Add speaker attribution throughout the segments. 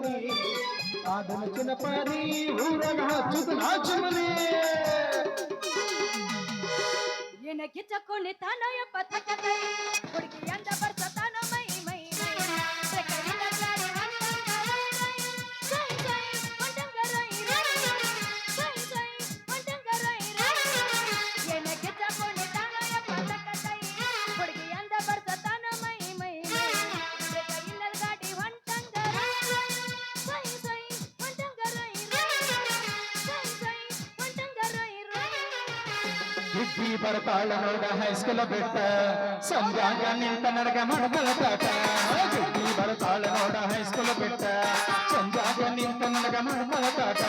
Speaker 1: ಪಾರಿ ಆದನ ಪಾರಿ ಊರಾಗ ಹಚ್ಚುದು ನಾಚುಮನೆ
Speaker 2: ಏನ ಕಿಚ್ಚಕೊಂಡಿ ತಾನೋ ಯಪ್ಪ ತಕ್ಕತೈ ಹುಡುಗಿ ಅಂದ ಬರ್ಸತಾನ ಮೈ ಮೈ ಮೈ ಸೆಕರಿನ ಗಾಡಿ ಏನ ಕಿಚ್ಚಕೊಂಡಿ ತಾನೋ ಯಪ್ಪ ತಕ್ಕತೈ ಹುಡುಗಿ ಅಂದ ಬರ್ಸತಾನ ಮೈ ಮೈ ಮೈ ಸೆಕರಿನ ಗಾಡಿ ಹೊಂಟಂಗ ಸೈ ಸೈ ಹೊಂಟಂಗ ರೈ ಸೈ ಹೊಂಟಂಗ ರೈ
Speaker 1: ಬುದ್ಧಿ ಬರ್ತಾಳ ನೋಡ ಹೈಸ್ಕೂಲ ಬಿಟ್ಟ ಸಂಜಾಗ ನಿಂತ ನಡಗ ಮಡಗಲ ತಾಟ ಬುದ್ಧಿ ಬರ್ತಾಳ ನೋಡ ಹೈಸ್ಕೂಲ ಬಿಟ್ಟ ಸಂಜಾಗ ನಿಂತ ನಡಗ ಮಡಗಲ ತಾಟ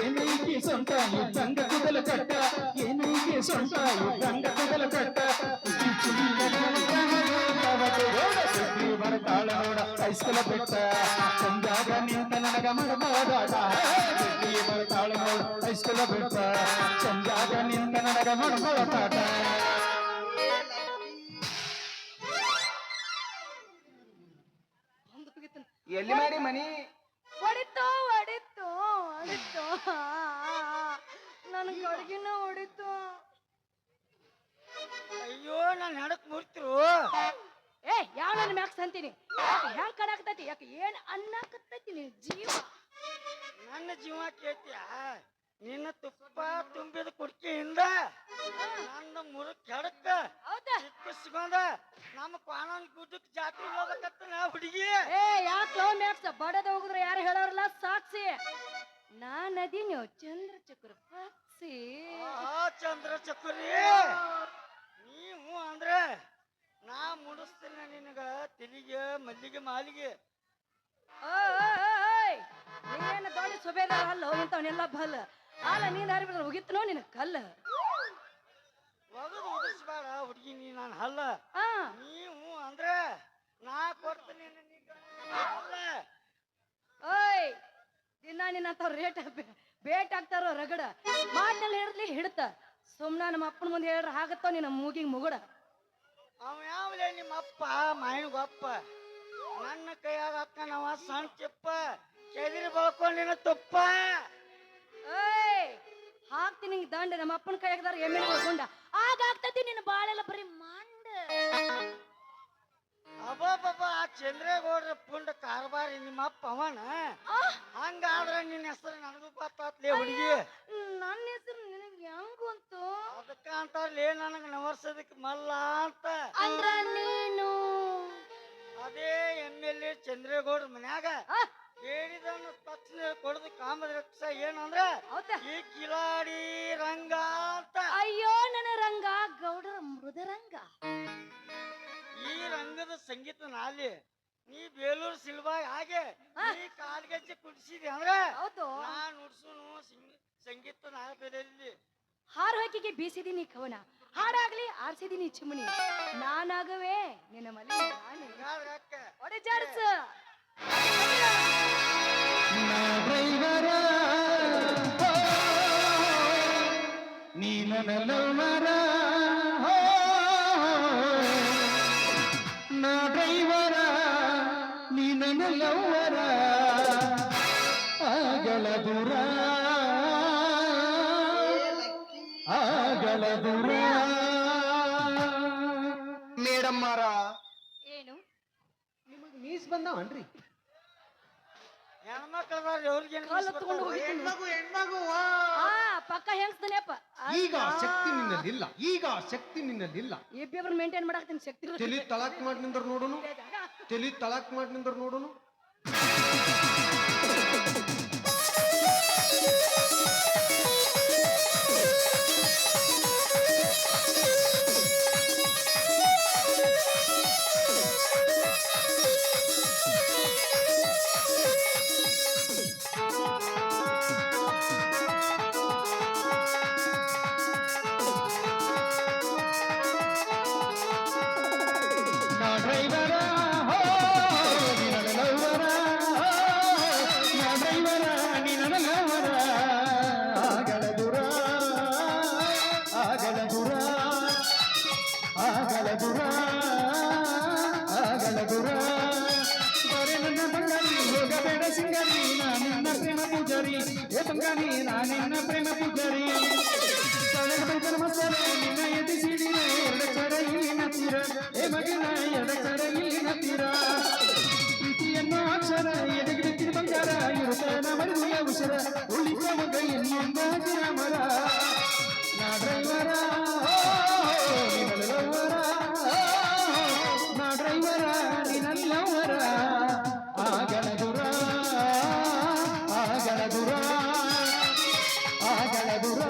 Speaker 1: ಏನೈಕಿ ಸೊಂಟ ಇದ್ದಂಗ ಕುದಲ ಕಟ್ಟ ಏನೈಕಿ ಸೊಂಟ ಇದ್ದಂಗ ಕುದಲ ಕಟ್ಟ ಬುದ್ಧಿ ಬರ್ತಾಳ ನೋಡ ಹೈಸ್ಕೂಲ ಬಿಟ್ಟ ಸಂಜಾಗ ನಿಂತ ನಡಗ ಮಡಗಲ ತಾಟ ಬುದ್ಧಿ ಬರ್ತಾಳ ನೋಡ ಹೈಸ್ಕೂಲ ಬಿಟ್ಟ ಸಂಜಾಗ ನಿಂತ ನಡಗ ಮಡಗಲ ತಾಟ
Speaker 3: ಎಲ್ಲಿ ಮಾಡಿ ಮನಿ
Speaker 2: ಹೊಡಿತು ಹೊಡಿತು ಹೊಡಿತು ನನ್ ಕಡ್ಗಿನ ಹೊಡಿತು
Speaker 3: ಅಯ್ಯೋ ನಾನು ನಡಕ್ ಮುರ್ತಿರು
Speaker 2: ಏ ಯಾವ ನನ್ನ ಮ್ಯಾಕ್ಸ್ ಅಂತೀನಿ ಹೆಂಗ್ ಕಡಾಕತೈತಿ ಯಾಕೆ ಏನ್ ಅನ್ನಕತ್ತೈತಿ ನಿನ್ ಜೀವ
Speaker 3: ನನ್ನ ಜೀವ ಕೇಳ್ತೀಯ ನಿನ್ನ ತುಪ್ಪ ತುಂಬಿದ ಕುಡ್ಕಿಯಿಂದ ನನ್ನ ಮುರುಕ್ ಕೆಡಕ್ಕ
Speaker 2: ಹೌದಾ
Speaker 3: ಸಿಕ್ಕೊಂಡ ನಮ್ಮ ಕಾನೂನು ಗುಡ್ಡಕ್ ಜಾತ್ರೆ ಹೋಗ್ಬೇಕತ್ತ ನಾ ಹುಡುಗಿ
Speaker 2: ಏ ಯಾಕೆ ಲವ್ ಮ್ಯಾಕ್ಸ್ ಬಡದ ಹೋಗಿದ್ರೆ ಯಾರು ಹೇಳೋರಲ್ಲ ಸಾಕ್ಷಿ ನಾನ್ ಅದೀನಿ ಚಂದ್ರ ಚಕ್ರ ಪಕ್ಷಿ
Speaker 3: ಚಂದ್ರ ಚಕ್ಕುರಿ ನೀವು ಅಂದ್ರೆ ನಾ ಮುಡಿಸ್ತೀನಿ ನಿನಗ ತೆಲಿಗೆ ಮಲ್ಲಿಗೆ ಮಾಲಿಗೆ
Speaker 2: ಓಯ್ ನೀನು ದೊಡ್ಡ ಸುಬೇದಾರ ಅಲ್ಲ ಇಂಥವನ್ನೆಲ್ಲ ಬಲ್ಲ ಅಲ್ಲ ನೀನ್ ಯಾರು ಹೋಗಿತ್ತು ನಿನ್ ಕಲ್ಲ
Speaker 3: ಒಗದು ಉದಿಸ್ಬೇಡ ಹುಡುಗಿ ನೀ ನಾನು ಹಲ್ಲ
Speaker 2: ಆ
Speaker 3: ನೀವು ಅಂದ್ರೆ ನಾ ಕೊಡ್ತೀನಿ
Speaker 2: ಓಯ್ ದಿನ ನಿನ್ನಂತವ್ರ ಬೇಟ್ ಆಗ್ತಾರೋ ರಗಡ ಮಾತಿನಲ್ಲಿ ಹಿಡ್ಲಿ ಹಿಡ್ತ ಸುಮ್ನ ನಮ್ಮ ಅಪ್ಪನ ಮುಂದೆ ಹೇಳ್ರ ಆಗತ್ತೋ ನಿನ್ನ ಮೂಗಿಗೆ ಮುಗುಡ
Speaker 3: ಅವ ಯಾವಲೇ ನಿಮ್ಮ ಅಪ್ಪ ಮಾಯನಗೊಪ್ಪ ನನ್ನ ಕೈಯಾಗ ಅಕ್ಕನವ ಸಣ್ಣ ಚಿಪ್ಪ ಕೆದಿರಿ ಬಳ್ಕೊಂಡಿನ ತುಪ್ಪ
Speaker 2: ಏಯ್ ಹಾಕ್ತೀನಿ ನಿಂಗೆ ದಂಡ ನಮ್ಮ ಅಪ್ಪನ ಕೈಯಾಗದಾರ ಎಮ್ಮೆ ಗುಂಡ ಆಗ ಆಗ್ತತಿ ನಿನ್ನ ಬಾಳೆಲ್ಲ ಬರೀ ಮಂಡ
Speaker 3: ಅಬ್ಬಬ್ಬ ಆ ಚಂದ್ರೇಗೌಡ್ರ ಪುಂಡ ಕಾರ್ಬಾರಿ ನಿಮ್ಮ ಅಪ್ಪ ಅವನ ಹಂಗಾದ್ರ ನಿನ್ನ ಹೆಸರು ನನಗೂ ಗೊತ್ತಾತ್ಲೇ ಹುಡುಗಿ
Speaker 2: ನನ್ನ ಹೆಸರು ನಿನಗೆ ಹೆಂಗ್ ಗೊತ್ತು
Speaker 3: ಅದಕ್ಕ ಅಂತಾರ್ಲೇ ನನಗ ನವರ್ಸದಕ್ಕೆ ಮಲ್ಲ ಅಂತ
Speaker 2: ಅಂದ್ರ ನೀನು
Speaker 3: ಅದೇ ಎಮ್ಮೆಲ್ಲೆ ಚಂದ್ರೇಗೌಡ್ರ ಮನ್ಯಾಗ ಹೇಳಿದನ್ನ ತಕ್ಷಣ ಕೊಡದು ಕಾಮದ ರಕ್ಷ ಏನಂದ್ರ ಈ ಕಿಲಾಡಿ ರಂಗ ಅಂತ
Speaker 2: ಅಯ್ಯೋ ನನ್ನ ರಂಗ ಗೌಡರ ಮೃದರಂಗ
Speaker 3: ಈ ರಂಗದ ಸಂಗೀತ ನಾಲಿ ನೀ ಬೇಲೂರು ಸಿಲ್ವಾಗ್ ಹಾಗೆ ನೀ ಕಾಲ್ಗೆಜ್ಜೆ ಕುಡಿಸಿದೆ ಅಂದ್ರೆ ನಾನ್ ನುಡ್ಸುನು ಸಂಗೀತ ನಾಗದಲ್ಲಿ
Speaker 2: ಹಾರು ಹಾಕಿಗೆ ಬೀಸಿದೀನಿ ಕವನ ಹಾಡಾಗ್ಲಿ ಆರ್ಸಿದೀನಿ ಚಿಮಣಿ ನಾನಾಗವೇ ನಿನ್ನ ಮಲ್ಲಿ ಒಡೆ ಜಾಡ್ಸ
Speaker 1: ಡ್ರೈವರ ನೀ ನನ್ನ ಲವರ ನಾ ಡ್ರೈವರ ನೀ ನನ್ನ ಲವರ ಆಗಲ ದೂರ ಆಗಲ ದೂರ ಮೇಡಮ್ ಮಾರ
Speaker 2: ಏನು
Speaker 1: ನಿಮಗ್ ಮೀಸ್ ಬಂದವನ್ರಿ
Speaker 3: ಹೆಣ್ಮಕ್ಳದಾರ ಅವ್ರಿಗೆ
Speaker 2: ಪಕ್ಕ ಹೆಂಗ್ಸ್ತಾನೆಪ್ಪ
Speaker 1: ಈಗ ಶಕ್ತಿ ನಿನ್ನಲ್ಲಿಲ್ಲ ಈಗ ಶಕ್ತಿ ನಿನ್ನಲ್ಲಿಲ್ಲ
Speaker 2: ಇಬ್ಬಿಬ್ರು ಮೇಂಟೈನ್ ಮಾಡಾಕ್ತೀನಿ ಶಕ್ತಿ
Speaker 1: ತಲಿ ತಳಾಕ್ ಮಾಡಿ ನಿಂದ್ರ ನೋಡುನು ತಲಿ ತಳಾಕ್ ಮಾಡಿ ನಿಂದ್ರ ನೋಡುನು ಡ್ರೈವರ ಹೋ ಸುಂದರಿ ಏ ಬಂಗಾರಿ ನಾನಿನ್ನ ಪ್ರೇಮ ಪೂಜಾರಿ ಮಸಾಲೆ ನಿನ್ನ ಎದೆ ಸಿಡಿನ ಎರಡ ಕಡೆ ಇಲ್ಲಿನ ತೀರ ಏ ಮಗನ ಎರಡ ಕಡೆ ಇಲ್ಲಿನ ತೀರ ಪ್ರೀತಿಯನ್ನು ಅಕ್ಷರ ಎದೆಗಿಡುತ್ತಿನ ಬಂಗಾರ ಇರುತ್ತಾನ ಮರುವೆಯ ಉಸರ ಉಳಿದ ಮಗ ಎನ್ನುವಂದಾಗಿ ರಾಮರ ನಾ ಡ್ರೈವರ ನಿನ್ನಲ್ಲವರ ನಾ ಡ್ರೈವರ ನಿನ್ನಲ್ಲವರ ಆಗಲ ದುರ ಆಗಲ ದುರ ಆಗಲ ದುರ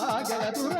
Speaker 1: ಆಗಲ ದುರ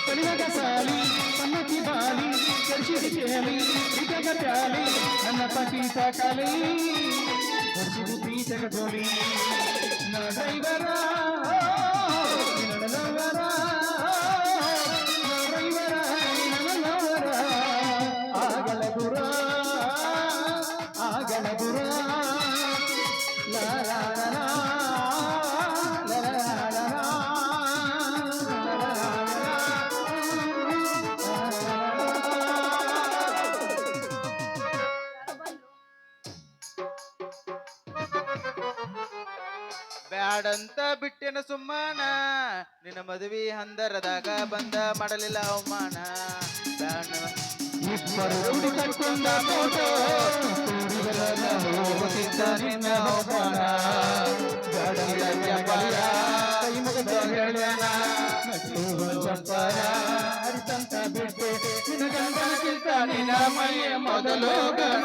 Speaker 1: ಕಲಿಮಗ ಸಾಲಿ ಸಮ್ಮತಿ ಬಾಲಿ ಕರ್ಷಿಸಿ ಕೇಳಿ ಪ್ರೀತಗ ಪ್ಯಾಲಿ ನನ್ನ ಪಟೀತ ಕಲಿ ಹೊರಸಿದು ಪ್ರೀತಗ ಜೋಲಿ ನನ್ನ ಡ್ರೈವರ ನನ್ನವರ ಡ್ರೈವರ ನನ್ನವರ ಆಗಲ ಗುರ ಆಗಲ ಗುರ ಲಾ ಲಾ ಲಾ ಲಾ ಲಾ ಲಾ
Speaker 4: ಬ್ಯಾಡಂತ ಬಿಟ್ಟೆನ ಸುಮ್ಮನ ನಿನ್ನ ಮದುವೆ ಹಂದರದಾಗ ಬಂದ ಮಾಡಲಿಲ್ಲ ಅವಮಾನ ಬ್ಯಾಡ
Speaker 1: ಇಬ್ಬರು ಉಡಿ ಕಟ್ಕೊಂಡ ಫೋಟೋ ಹೋಗುತ್ತಿದ್ದ ನಿನ್ನ ಅವಮಾನ ಗಡಲ ಜಗಳ ಕೈ ಮುಗಿದ ಹೇಳ್ಯಾನ ಮತ್ತು ಚಪ್ಪರ ಹರಿತಂತ ಬಿಟ್ಟೆ ನಿನ್ನ ಗಂಡನಕ್ಕಿಂತ ನಿನ್ನ ಮೈಯ ಮೊದಲು ಗಣ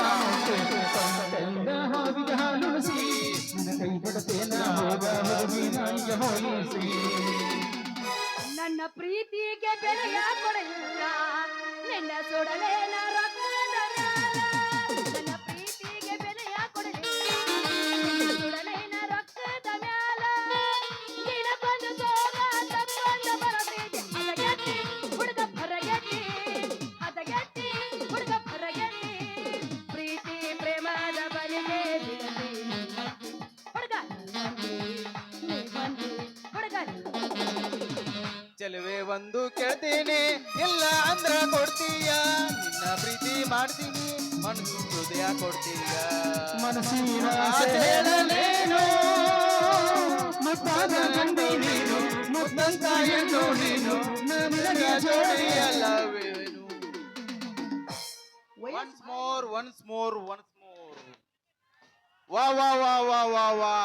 Speaker 1: ಹಾವಿಗೆ ಹಾಲುಣಿಸಿ ನಿನ್ನ ಕೈ ಬಿಡತೇನ ಹೋಗ ಹೋಗಿ ನಾಯಿಗೆ ಹೋಲಿಸಿ
Speaker 2: ನನ್ನ ಪ್ರೀತಿಗೆ ಬೆಲೆಯ ಕೊಡಲಿಲ್ಲ ನಿನ್ನ ಸುಡಲೇನ ರಕ್ತದ ಮ್ಯಾಲ. ನನ್ನ ಪ್ರೀತಿಗೆ ಬೆಲೆಯ ಕೊಡಲಿಲ್ಲ ನಿನ್ನ ಸುಡಲೇನ ರಕ್ತದ ಮ್ಯಾಲ. ನಿನ ಬಂದು ಸೋಗ ತಕ್ಕೊಂಡು ಬರಬೇಡಿ ಹದಗೆಟ್ಟಿ ಹುಡುಗ ಹೊರಗೆಟ್ಟಿ ಹದಗೆಟ್ಟಿ ಹುಡುಗ ಹೊರಗೆಟ್ಟಿ ಪ್ರೀತಿ ಪ್ರೇಮದ ಬಲಿಗೆ ಬಿಡಲಿ ಹುಡುಗ ನೀ ಬಂದು ಹುಡುಗ
Speaker 4: ಚೆಲುವೆ ಒಂದು ಕೇಳ್ತೀನಿ ಇಲ್ಲ ಅಂದ್ರ ಕೊಡ್ತೀಯ ನಿನ್ನ ಪ್ರೀತಿ ಮಾಡ್ತೀನಿ ಮನಸ್ಸು ಹೃದಯ ಕೊಡ್ತೀಯ
Speaker 1: ಮನಸ್ಸಿನ ಹೇಳಲೇನು ಮುತ್ತಾದ ಗಂಡಿ ನೀನು ಮುತ್ತಂತ ಎಂದು ನೀನು ನನಗೆ ಜೋಡಿ
Speaker 4: ಅಲ್ಲವೇನು ಒನ್ಸ್ ಮೋರ್ ವಾ ವಾ ವಾ ವಾ ವಾ ವಾ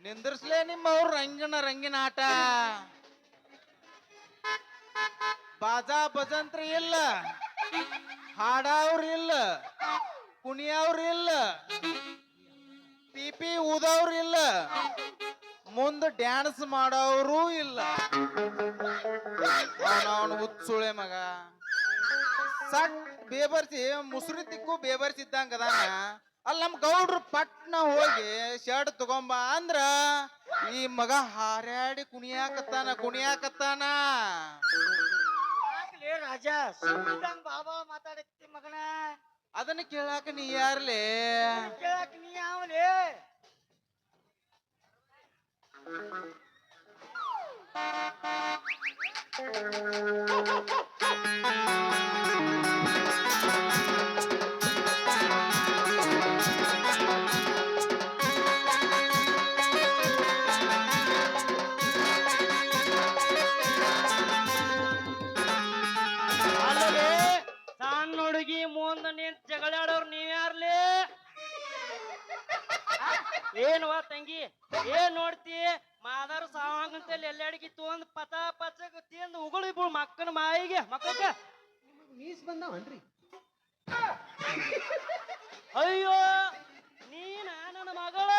Speaker 4: ನಿಂದ್ರಸ್ಲೇ ನಿಮ್ಮವ್ರ ರಂಗಿನ ಆಟ ಬಾಜಾ ಭಜಂತ್ರ ಇಲ್ಲ ಹಾಡವ್ರ ಇಲ್ಲ ಕುಣಿಯವ್ರ ಇಲ್ಲ ಪಿಪಿ ಊದವ್ರ ಇಲ್ಲ ಮುಂದ ಡ್ಯಾನ್ಸ್ ಮಾಡೋರು ಇಲ್ಲ ಅವನು ಹುಚ್ಚುಳೆ ಮಗ ಸಟ್ ಬೇಬರ್ಸಿ ಮುಸುರಿ ತಿಕ್ಕು ಬೇಬರ್ಸಿದ್ದಂಗ ಅದಾನ ಅಲ್ಲಿ ನಮ್ ಗೌಡ್ರು ಪಟ್ನ ಹೋಗಿ ಶರ್ಟ್ ತಗೊಂಬ ಅಂದ್ರ ಈ ಮಗ ಹಾರ್ಯಾಡಿ ಕುಣಿಯಾಕತ್ತಾನ
Speaker 3: ಯಾಕ್ಲೇ ರಾಜ ಸುಮ್ಮಿದಂಗ್ ಬಾಬಾ ಮಾತಾಡತ್ತಿ ಮಗನ
Speaker 4: ಅದನ್ನ ಕೇಳಾಕ ನೀ ಯಾರ್ಲೇ
Speaker 3: ಕೇಳಕ್ ನೀ ಯಾವಲೇ ಅಲ್ಲಲೇ ಸಣ್ಣ ಹುಡುಗಿ ಮುಂದ ನಿಂತ ಜಗಳಾಡೋರ್ ನೀವ್ಯಾರ್ಲೇ ಏನ್ವಾ ತಂಗಿ ಏನ್ ನೋಡ್ತಿ ಮಾದಾರು ಸಾವಂಗಂತಲ್ಲಿ ಎಲ್ಲಾಡಿಗೆ ತೊಂದ್ ಪತ ಪಚಕ್ ತಿಂದು ಉಗುಳು ಇಬ್ಬರು ಮಕ್ಕನ ಮಾಯಿಗೆ ಮಕ್ಕಕ್ಕ
Speaker 5: ಮೀಸ್ ಬಂದವನ್ರಿ
Speaker 3: ಅಯ್ಯೋ ನೀನ ನನ್ನ ಮಗಳ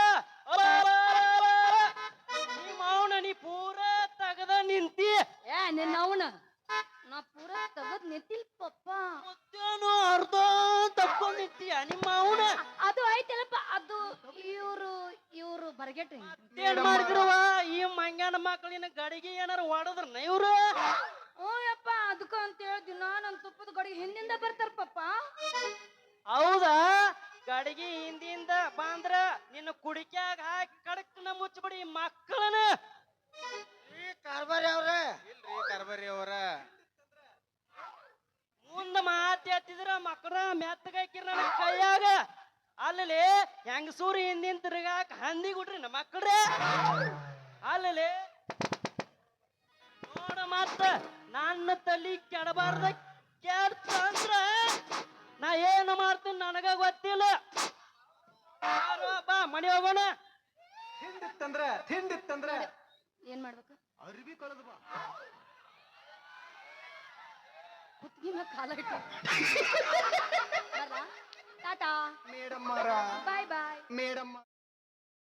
Speaker 3: ನೀ ಮಾವನ ನೀ ಪೂರ ತಗದ ನಿಂತಿ
Speaker 2: ಏ ನಿನ್ನ ಅವನ ನಾ ಪೂರ ತಗದ್ ನಿಂತಿಲ್ ಪಪ್ಪ
Speaker 3: ಮತ್ತೇನು ಅರ್ಧ ತಪ್ಕೊಂಡ್ ನಿಂತೀಯ ನಿಮ್ಮ ಮಾವನ
Speaker 2: ಅದು ಐತಲ್ಲಪ್ಪ ಅದು ಇವ್ರು ಬರಗೆಟ್ರಿ
Speaker 3: ಏನ್ ಮಾಡಿದ್ರವ ಈ ಮಂಗ್ಯಾನ
Speaker 6: ಹೆಣ್ಮಕ್ಳಿನ ಗಡಿಗೆ ಏನಾರ ಹೊಡೆದ್ರ ಇವ್ರು
Speaker 2: ಓ ಯಪ್ಪ ಅದಕ್ಕ ಅಂತ ಹೇಳ್ದಿ ನನ್ನ ತುಪ್ಪದ ಗಡಿಗೆ ಹಿಂದಿಂದ ಬರ್ತಾರ ಪಪ್ಪ.
Speaker 6: ಹೌದಾ ಗಡಿಗೆ ಹಿಂದಿಂದ ಬಂದ್ರ ನಿನ್ನ ಕುಡಿಕ್ಯಾಗ ಹಾಕಿ ಕಡಕ್ನ ಮುಚ್ಚಬಿಡಿ ಮಕ್ಕಳನ್ನ.
Speaker 3: ಈ ಕಾರ್ಬಾರಿ ಅವ್ರೆ
Speaker 4: ಇಲ್ರಿ ಕರ್ಬರಿ ಅವರ
Speaker 6: ಮುಂದ ಮಾತಿ ಹತ್ತಿದ್ರ ಮಕ್ಕಳ ಮೆತ್ತಗಾಕಿರ ನನ್ನ ಕೈಯಾಗ ಅಲ್ಲಿ ಹೆಂಗಸೂರಿ ಹಿಂದಿನ ತಿರುಗಾಕ ಹಂದಿ ಗುಡ್ರಿ ನಮ್ಮ ಮಕ್ಕಳ್ರೆ ಅಲ್ಲಿ ನೋಡ ಮತ್ತ ನನ್ನ ತಲಿ ಕೆಡಬಾರ್ದ ಕೆಡ್ತ ಅಂದ್ರ ನಾ ಏನು ಮಾಡ್ತೀನಿ ನನಗ ಗೊತ್ತಿಲ್ಲ. ಬಾ ಮನೆ ಹೋಗೋಣ.
Speaker 5: ತಿಂಡಿತ್ತಂದ್ರ
Speaker 2: ಏನ್ ಮಾಡ್ಬೇಕು?
Speaker 5: ಅರ್ಬಿ ಕಳೆದು ಬಾ.
Speaker 2: ಕುತ್ತಿಗೆ ಮ್ಯಾಗ ಕಾಲ ಇಟ್ಟು ಟಾಟಾ
Speaker 5: ಮೇಡಮ್
Speaker 2: ಬಾಯ್ ಬಾಯ್.
Speaker 5: ಮೇಡಮ್